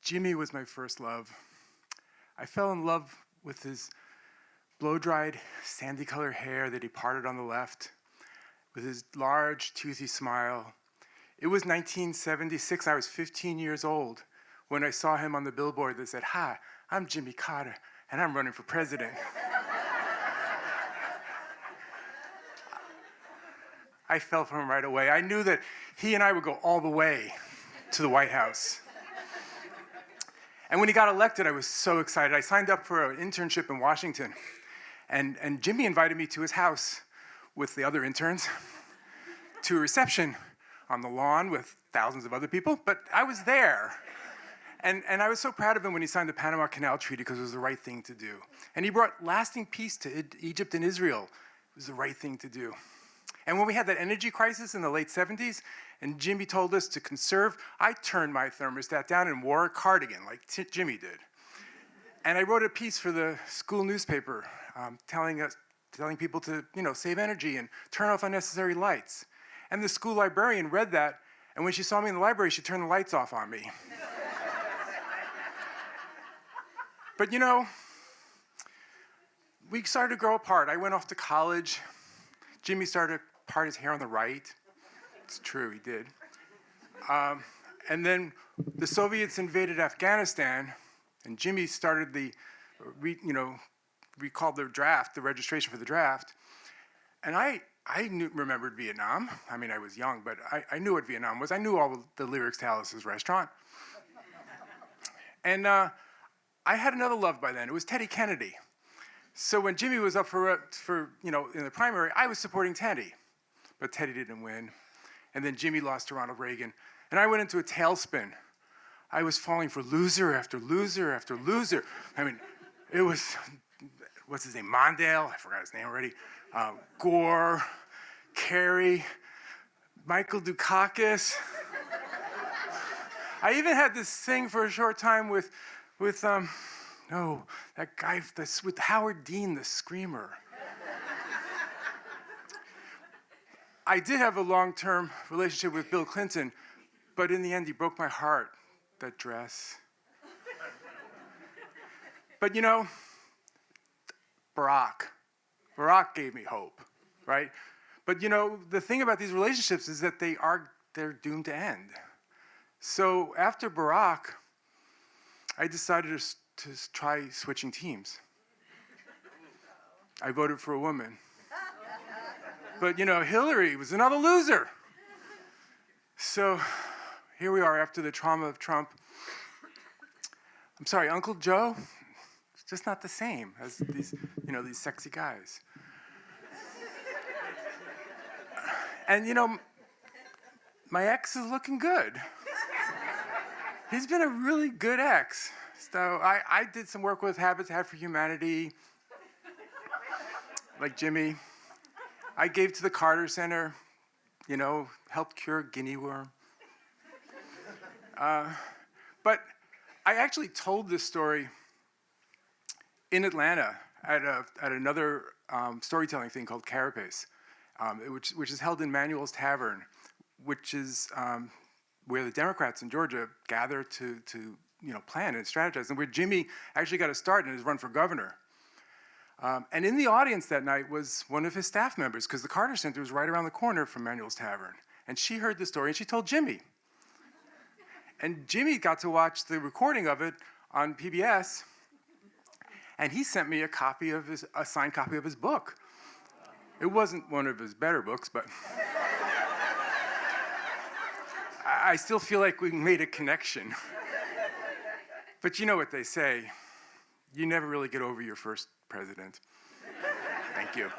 Jimmy was my first love. I fell in love with his blow-dried, sandy-colored hair that he parted on the left, with his large, toothy smile. It was 1976, I was 15 years old, when I saw him on the billboard that said, "Hi, I'm Jimmy Carter, and I'm running for president." I fell for him right away. I knew that he and I would go all the way to the White House. And when he got elected, I was so excited. I signed up for an internship in Washington. And Jimmy invited me to his house with the other interns to a reception on the lawn with thousands of other people, but I was there. And I was so proud of him when he signed the Panama Canal Treaty because it was the right thing to do. And he brought lasting peace to Egypt and Israel. It was the right thing to do. And when we had that energy crisis in the late 70s, and Jimmy told us to conserve, I turned my thermostat down and wore a cardigan like Jimmy did. And I wrote a piece for the school newspaper telling people to, save energy and turn off unnecessary lights. And the school librarian read that, and when she saw me in the library, she turned the lights off on me. But we started to grow apart. I went off to college. Jimmy started to part his hair on the right. It's true, he did. And then the Soviets invaded Afghanistan, and Jimmy started recalled the draft, the registration for the draft. And I remembered Vietnam. I mean, I was young, but I knew what Vietnam was. I knew all the lyrics to Alice's Restaurant. And I had another love by then. It was Teddy Kennedy. So when Jimmy was up for in the primary, I was supporting Teddy. But Teddy didn't win. And then Jimmy lost to Ronald Reagan. And I went into a tailspin. I was falling for loser after loser after loser. I mean, it was, what's his name, Mondale? I forgot his name already. Gore, Kerry, Michael Dukakis. I even had this thing for a short time with that guy with Howard Dean, the screamer. I did have a long-term relationship with Bill Clinton, but in the end, he broke my heart, that dress. But Barack gave me hope, right? But the thing about these relationships is that they're doomed to end. So after Barack, I decided to try switching teams. I voted for a woman. But Hillary was another loser. So here we are after the trauma of Trump. I'm sorry, Uncle Joe, it's just not the same as these sexy guys. And my ex is looking good. He's been a really good ex. So I did some work with Habitat for Humanity, like Jimmy. I gave to the Carter Center, helped cure guinea worm. But I actually told this story in Atlanta at another storytelling thing called Carapace, which is held in Manuel's Tavern, which is where the Democrats in Georgia gather to plan and strategize, and where Jimmy actually got a start in his run for governor. And in the audience that night was one of his staff members, because the Carter Center was right around the corner from Manuel's Tavern. And she heard the story, and she told Jimmy. And Jimmy got to watch the recording of it on PBS, and he sent me a signed copy of his book. It wasn't one of his better books, but I still feel like we made a connection. But you know what they say, you never really get over your first president. Thank you.